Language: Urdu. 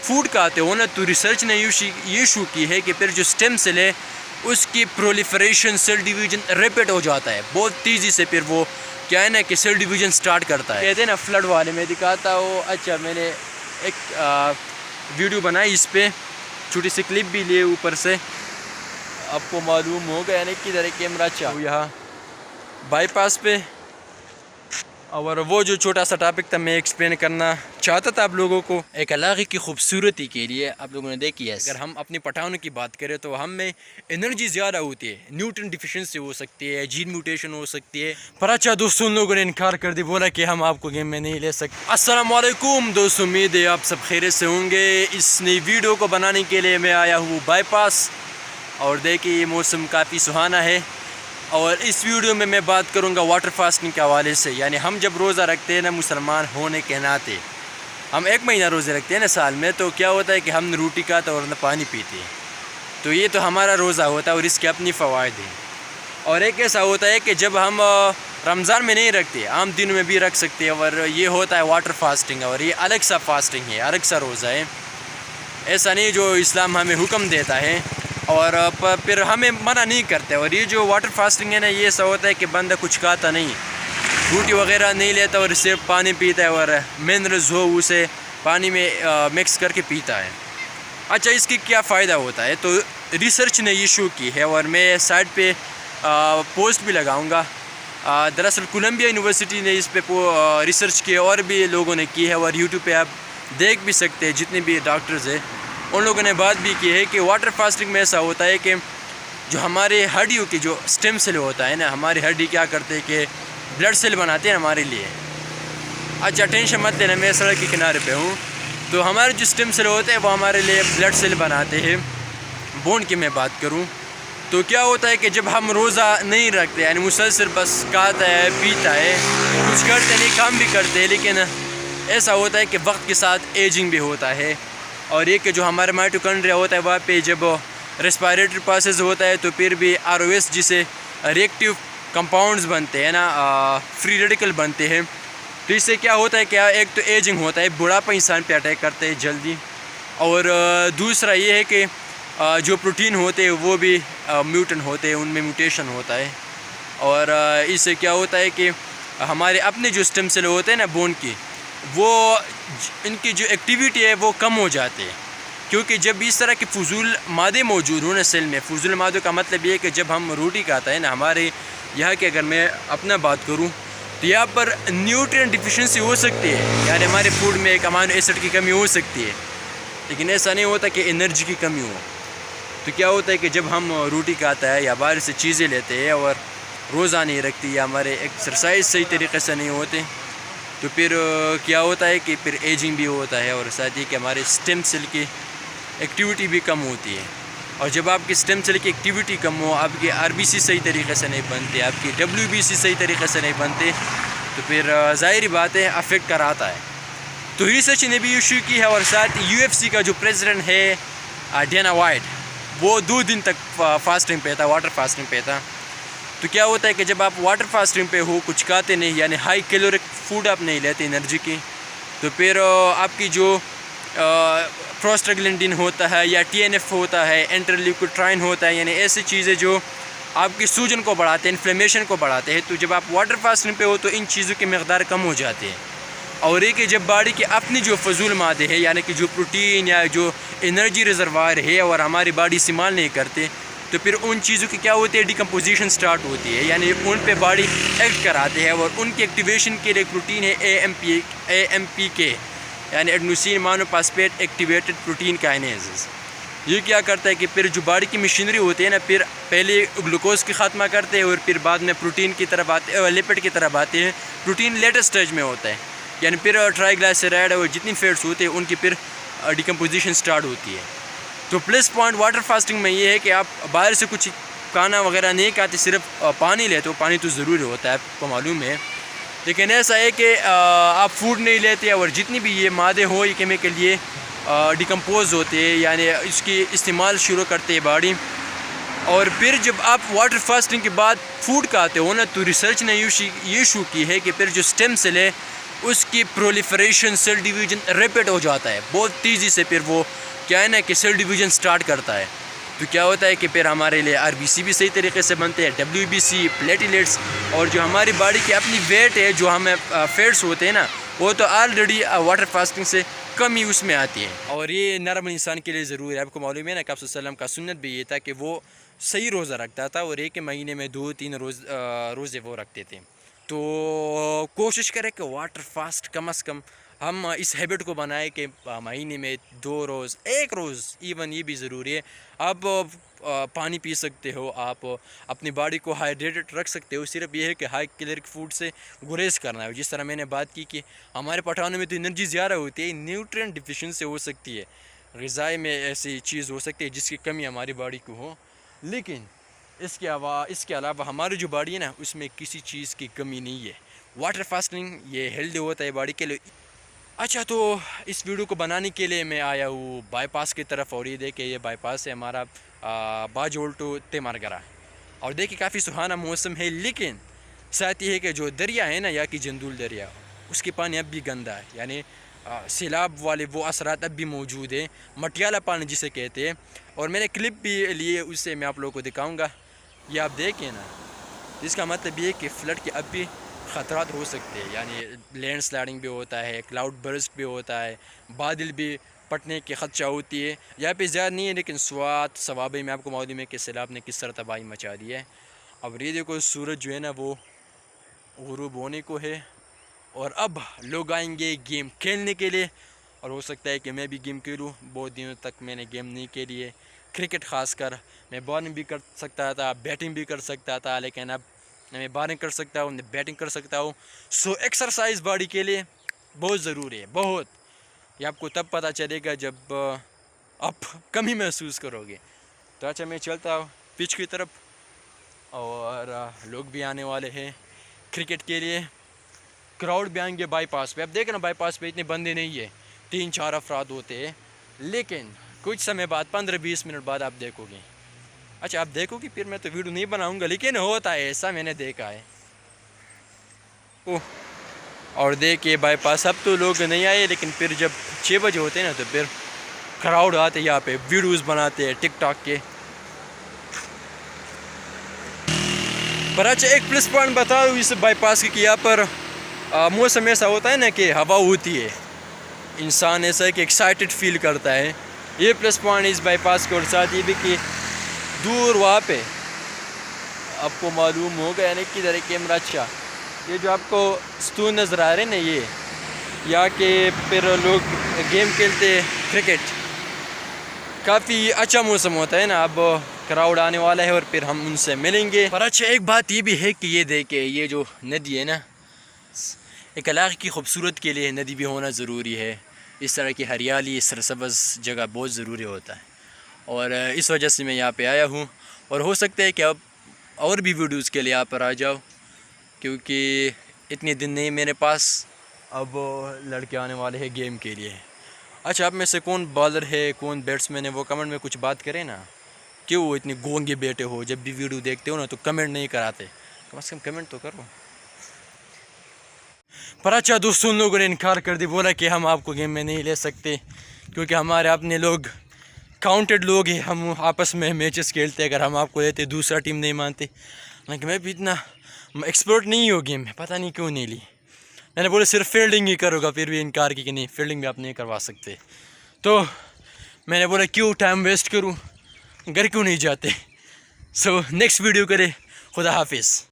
فوڈ کھاتے ہو نا تو ریسرچ نے یہ شو کی ہے کہ پھر جو اسٹیم سیل ہے اس کی پرولیفریشن سیل ڈیویژن ریپٹ ہو جاتا ہے بہت تیزی سے. پھر وہ کیا ہے نا کہ سیل ڈیویژن سٹارٹ کرتا ہے. کہتے ہیں نا فلڈ والے میں دکھاتا ہوں. اچھا میں نے ایک ویڈیو بنائی اس پہ چھوٹی سی کلپ بھی لیے اوپر سے آپ کو معلوم ہوگا یعنی کدھر ہے کیمرہ. اچھا یہاں بائی پاس پہ. اور وہ جو چھوٹا سا ٹاپک تھا میں ایکسپلین کرنا چاہتا تھا آپ لوگوں کو ایک علاقے کی خوبصورتی کے لیے. آپ لوگوں نے دیکھی ہے اگر ہم اپنی پٹھانوں کی بات کریں تو ہم میں انرجی زیادہ ہوتی ہے. نیوٹن ڈیفیشنسی ہو سکتی ہے, جین میوٹیشن ہو سکتی ہے. پر اچھا دوستوں ان لوگوں نے انکار کر دی, بولا کہ ہم آپ کو گیم میں نہیں لے سکتے. السلام علیکم دوستوں, امید ہے آپ سب خیریت سے ہوں گے. اس نئی ویڈیو کو بنانے کے لیے میں آیا ہوں بائی پاس اور دیکھیے یہ موسم کافی سہانا ہے. اور اس ویڈیو میں میں بات کروں گا واٹر فاسٹنگ کے حوالے سے. یعنی ہم جب روزہ رکھتے ہیں نا مسلمان ہونے کے ناطے, ہم 1 مہینہ روزے رکھتے ہیں نا سال میں, تو کیا ہوتا ہے کہ ہم روٹی کھاتے اور نہ پانی پیتے ہیں. تو یہ تو ہمارا روزہ ہوتا ہے اور اس کے اپنی فوائد ہیں. اور ایک ایسا ہوتا ہے کہ جب ہم رمضان میں نہیں رکھتے, عام دنوں میں بھی رکھ سکتے ہیں, اور یہ ہوتا ہے واٹر فاسٹنگ. اور یہ الگ سا فاسٹنگ ہے, الگ سا روزہ ہے, ایسا نہیں جو اسلام ہمیں حکم دیتا ہے اور پھر ہمیں منع نہیں کرتے. اور یہ جو واٹر فاسٹنگ ہے نا یہ ایسا ہوتا ہے کہ بندہ کچھ کھاتا نہیں, روٹی وغیرہ نہیں لیتا اور صرف پانی پیتا ہے اور منرلز ہو اسے پانی میں مکس کر کے پیتا ہے. اچھا اس کی کیا فائدہ ہوتا ہے, تو ریسرچ نے یہ شو کی ہے اور میں سائٹ پہ پوسٹ بھی لگاؤں گا. دراصل کولمبیا یونیورسٹی نے اس پہ ریسرچ کی اور بھی لوگوں نے کی ہے, اور یوٹیوب پہ آپ دیکھ بھی سکتے ہیں جتنے بھی ڈاکٹرز ہیں ان لوگوں نے بات بھی کی ہے کہ واٹر فاسٹنگ میں ایسا ہوتا ہے کہ جو ہمارے ہڈیوں کی جو اسٹیم سیل ہوتا ہے نا, ہماری ہڈی کیا کرتے ہیں کہ بلڈ سیل بناتے ہیں ہمارے لیے. اچھا ٹینشن مت لینا, میں سڑک کے کنارے پہ ہوں, تو ہمارے جو اسٹیم سیل ہوتے ہیں وہ ہمارے لیے بلڈ سیل بناتے ہیں. بون کی میں بات کروں تو کیا ہوتا ہے کہ جب ہم روزہ نہیں رکھتے یعنی مسلسل بس کھاتا ہے پیتا ہے, کچھ کرتے نہیں, کام بھی کرتے ہیں, لیکن ایسا ہوتا ہے کہ وقت کے ساتھ ایجنگ بھی ہوتا ہے. اور یہ کہ جو ہمارا مائٹوکانڈریا ہوتا ہے وہاں پہ جب ریسپائریٹری پروسیس ہوتا ہے تو پھر بھی ROS جسے ریئیکٹیو کمپاؤنڈز بنتے ہیں نا, فری ریڈیکل بنتے ہیں. تو اس سے کیا ہوتا ہے کہ ایک تو ایجنگ ہوتا ہے, بڑھاپا انسان پہ اٹیک کرتے ہیں جلدی, اور دوسرا یہ ہے کہ جو پروٹین ہوتے ہیں وہ بھی میوٹن ہوتے ہیں, ان میں میوٹیشن ہوتا ہے. اور اس سے کیا ہوتا ہے کہ ہمارے اپنے جو اسٹیم سیل ہوتے ہیں نا بون کی, وہ ان کی جو ایکٹیویٹی ہے وہ کم ہو جاتے ہیں, کیونکہ جب اس طرح کے فضول مادے موجود ہوں نا سیل میں. فضول مادوں کا مطلب یہ ہے کہ جب ہم روٹی کھاتے ہیں نا, ہمارے یہاں کے اگر میں اپنا بات کروں تو یہاں پر نیوٹرین ڈیفیشنسی ہو سکتی ہے, یعنی ہمارے فوڈ میں ایک امینو ایسڈ کی کمی ہو سکتی ہے, لیکن ایسا نہیں ہوتا کہ انرجی کی کمی ہو. تو کیا ہوتا ہے کہ جب ہم روٹی کھاتا ہے یا باہر سے چیزیں لیتے ہیں اور روزہ نہیں رکھتی یا ہمارے ایکسرسائز صحیح طریقے سے نہیں ہوتے, تو پھر کیا ہوتا ہے کہ پھر ایجنگ بھی ہوتا ہے, اور ساتھ ہی کہ ہمارے اسٹیم سیل کی ایکٹیویٹی بھی کم ہوتی ہے. اور جب آپ کی اسٹیم سیل کی ایکٹیویٹی کم ہو, آپ کے RBC صحیح طریقے سے نہیں بنتے, آپ کی WBC صحیح طریقے سے نہیں بنتے, تو پھر ظاہری بات ہے افیکٹ کراتا ہے. تو ریسرچ نے بھی ایشو کی ہے. اور ساتھ UFC کا جو پریزیڈنٹ ہے ڈینا وائٹ, وہ 2 دن تک فاسٹنگ پہ تھا, واٹر فاسٹنگ پہ تھا. تو کیا ہوتا ہے کہ جب آپ واٹر فاسٹنگ پہ ہو, کچھ کھاتے نہیں یعنی ہائی کیلورک فوڈ آپ نہیں لیتے انرجی کی, تو پھر آپ کی جو پروسٹاگلینڈن ہوتا ہے یا TNF ہوتا ہے, انٹرلیوکوٹرائن ہوتا ہے, یعنی ایسی چیزیں جو آپ کی سوجن کو بڑھاتے ہیں, انفلیمیشن کو بڑھاتے ہیں, تو جب آپ واٹر فاسٹنگ پہ ہو تو ان چیزوں کی مقدار کم ہو جاتی ہے. اور یہ کہ جب باڈی کی اپنی جو فضول مادے ہے یعنی کہ جو پروٹین یا جو انرجی ریزروائر ہے اور ہماری باڈی استعمال نہیں کرتے, تو پھر ان چیزوں کی کیا ہوتی ہے ڈیکمپوزیشن سٹارٹ ہوتی ہے, یعنی ان پہ باڈی ایکٹ کراتے ہیں. اور ان کی ایکٹیویشن کے لیے پروٹین ہے AMPK یعنی ایڈنوسین مونوفاسفیٹ ایکٹیویٹڈ پروٹین کائنیز. یہ کیا کرتا ہے کہ پھر جو باڈی کی مشینری ہوتی ہے نا, پھر پہلے گلوکوز کی خاتمہ کرتے ہیں اور پھر بعد میں پروٹین کی طرف آتے, لپڈ کی طرف آتے ہیں. پروٹین لیٹر سٹیج میں ہوتا ہے, یعنی پھر ٹرائیگلائسیرائڈ اور جتنی فیٹس ہوتے ہیں ان کی پھر ڈیکمپوزیشن سٹارٹ ہوتی ہے. تو پلس پوائنٹ واٹر فاسٹنگ میں یہ ہے کہ آپ باہر سے کچھ کھانا وغیرہ نہیں کھاتے, صرف پانی لیتے ہو. پانی تو ضروری ہوتا ہے, آپ کو معلوم ہے, لیکن ایسا ہے کہ آپ فوڈ نہیں لیتے اور جتنی بھی یہ مادے ہوں یہ کیمیکل یہ ڈیکمپوز ہوتے ہیں, یعنی اس کی استعمال شروع کرتے ہیں باڈی. اور پھر جب آپ واٹر فاسٹنگ کے بعد فوڈ کھاتے ہو نا, تو ریسرچ نے یہ شو کی ہے کہ پھر جو اسٹیم سیل ہے اس کی پرولیفریشن سیل ڈویژن ریپٹ ہو جاتا ہے بہت تیزی سے. پھر وہ کیا ہے نا کہ سیل ڈویژن سٹارٹ کرتا ہے. تو کیا ہوتا ہے کہ پھر ہمارے لیے آر بی سی بھی صحیح طریقے سے بنتے ہیں, ڈبلیو بی سی, پلیٹلیٹس, اور جو ہماری باڈی کی اپنی ویٹ ہے, جو ہمیں فیٹس ہوتے ہیں نا, وہ تو آلریڈی واٹر فاسٹنگ سے کم ہی اس میں آتی ہے. اور یہ نارمل انسان کے لیے ضروری ہے. آپ کو معلوم ہے نا کہ آپ صلی اللہ علیہ وسلم کا سنت بھی یہ تھا کہ وہ صحیح روزہ رکھتا تھا اور ایک مہینے میں 2-3 روزے وہ رکھتے تھے. تو کوشش کریں کہ واٹر فاسٹ کم از کم ہم اس ہیبٹ کو بنائیں کہ مہینے میں 2 روز, 1 روز ایون, یہ بھی ضروری ہے. آپ پانی پی سکتے ہو, آپ اپنی باڈی کو ہائیڈریٹڈ رکھ سکتے ہو. صرف یہ ہے کہ ہائی کیلوریک فوڈ سے گریز کرنا ہے. جس طرح میں نے بات کی کہ ہمارے پٹھانوں میں تو انرجی زیادہ ہوتی ہے, نیوٹرینٹ ڈیفیشنسی ہو سکتی ہے, غذائے میں ایسی چیز ہو سکتی ہے جس کی کمی ہماری باڈی کو ہو, لیکن اس کے علاوہ ہماری جو باڈی ہے نا, اس میں کسی چیز کی کمی نہیں ہے. واٹر فاسٹنگ یہ ہیلدی ہوتا ہے باڈی کے لیے. اچھا, تو اس ویڈیو کو بنانے کے لیے میں آیا ہوں بائی پاس کی طرف, اور یہ دیکھیں یہ بائی پاس ہے ہمارا باجول ٹو تیمارگرہ, اور دیکھیں کافی سہانا موسم ہے. لیکن ساتھ یہ ہے کہ جو دریا ہے نا, یا کہ جندول دریا, اس کے پانی اب بھی گندا ہے, یعنی سیلاب والے وہ اثرات اب بھی موجود ہیں, مٹیالہ پانی جسے کہتے ہیں. اور میں نے کلپ بھی لیے, اس سے میں آپ لوگوں کو دکھاؤں گا. یہ آپ دیکھیں نا, جس کا مطلب یہ ہے کہ فلڈ کے اب بھی خطرات ہو سکتے ہیں, یعنی لینڈ سلائڈنگ بھی ہوتا ہے, کلاؤڈ برسٹ بھی ہوتا ہے, بادل بھی پھٹنے کی خدشہ ہوتی ہے. یہاں پہ زیادہ نہیں ہے, لیکن صوابے میں آپ کو معلوم ہے کہ سیلاب نے کس طرح تباہی مچا دی ہے. اب یہ دیکھو سورج جو ہے نا وہ غروب ہونے کو ہے, اور اب لوگ آئیں گے گیم کھیلنے کے لیے, اور ہو سکتا ہے کہ میں بھی گیم کھیلوں. بہت دنوں تک میں نے گیم نہیں کھیلی ہے, کرکٹ خاص کر. میں بالنگ بھی کر سکتا تھا, بیٹنگ بھی کر سکتا تھا, لیکن اب میں بالنگ کر سکتا ہوں, بیٹنگ کر سکتا ہوں. سو ایکسرسائز باڈی کے لیے بہت ضروری ہے, بہت. یہ آپ کو تب پتہ چلے گا جب آپ کمی محسوس کرو گے. تو اچھا, میں چلتا ہوں پچ کی طرف, اور لوگ بھی آنے والے ہیں کرکٹ کے لیے. کراؤڈ بھی آئیں گے بائی پاس پہ. اب دیکھیں نا, بائی پاس پہ اتنے بندے نہیں ہیں, 3-4 افراد ہوتے ہیں, لیکن کچھ سمے بعد 15-20 منٹ بعد آپ دیکھو گے. اچھا, آپ دیکھو گے, پھر میں تو ویڈیو نہیں بناؤں گا, لیکن ہوتا ہے ایسا, میں نے دیکھا ہے. اور دیکھیے بائی پاس اب تو لوگ نہیں آئے, لیکن پھر جب 6 بجے ہوتے ہیں نا, تو پھر کراؤڈ آتے یہاں پہ, ویڈیوز بناتے ہیں ٹک ٹاک کے. پر اچھا, ایک پلس پوائنٹ بتا دوں اس بائی پاس کی, کہ یہاں پر موسم ایسا ہوتا ہے نا کہ ہوا ہوتی ہے, انسان ایسا ہے کہ ایکسائٹڈ فیل کرتا ہے. یہ پلس پوائنٹ اس بائی پاس کے. اور ساتھ یہ بھی کہ دور وہاں پہ آپ کو معلوم ہوگا, یعنی کدھر ہے کیمرہ, اچھا یہ جو آپ کو ستون نظر آ رہے ہیں نا, یہ یا کہ پھر لوگ گیم کھیلتے کرکٹ. کافی اچھا موسم ہوتا ہے نا. اب کراؤڈ آنے والا ہے اور پھر ہم ان سے ملیں گے. پر اچھا, ایک بات یہ بھی ہے کہ یہ دیکھیں, یہ جو ندی ہے نا, ایک علاقے کی خوبصورت کے لیے ندی بھی ہونا ضروری ہے. اس طرح کی ہریالی, سرسبز جگہ بہت ضروری ہوتا ہے, اور اس وجہ سے میں یہاں پہ آیا ہوں. اور ہو سکتا ہے کہ اب اور بھی ویڈیوز کے لیے یہاں پر آ جاؤ, کیونکہ اتنے دن نہیں میرے پاس. اب لڑکے آنے والے ہیں گیم کے لیے. اچھا, آپ میں سے کون بالر ہے, کون بیٹس مین ہے, وہ کمنٹ میں کچھ بات کریں نا. کیوں وہ اتنے گونگے بیٹے ہو, جب بھی ویڈیو دیکھتے ہو نا تو کمنٹ نہیں کراتے, کم از کم کمنٹ تو کرو. پر اچھا دوستوں, لوگوں نے انکار کر دی, بولا کہ ہم آپ کو گیم میں نہیں لے سکتے, کیونکہ ہمارے اپنے لوگ کاؤنٹڈ لوگ ہیں, ہم آپس میں میچز کھیلتے. اگر ہم آپ کو لیتے دوسرا ٹیم نہیں مانتے. لیکن میں بھی اتنا ایکسپرٹ نہیں ہوں گیم میں, پتہ نہیں کیوں نہیں لی. میں نے بولا صرف فیلڈنگ ہی کرو گا, پھر بھی انکار کی کہ نہیں, فیلڈنگ بھی آپ نہیں کروا سکتے. تو میں نے بولا کیوں ٹائم ویسٹ کروں, گھر کیوں نہیں جاتے. سو نیکسٹ ویڈیو کرے, خدا حافظ.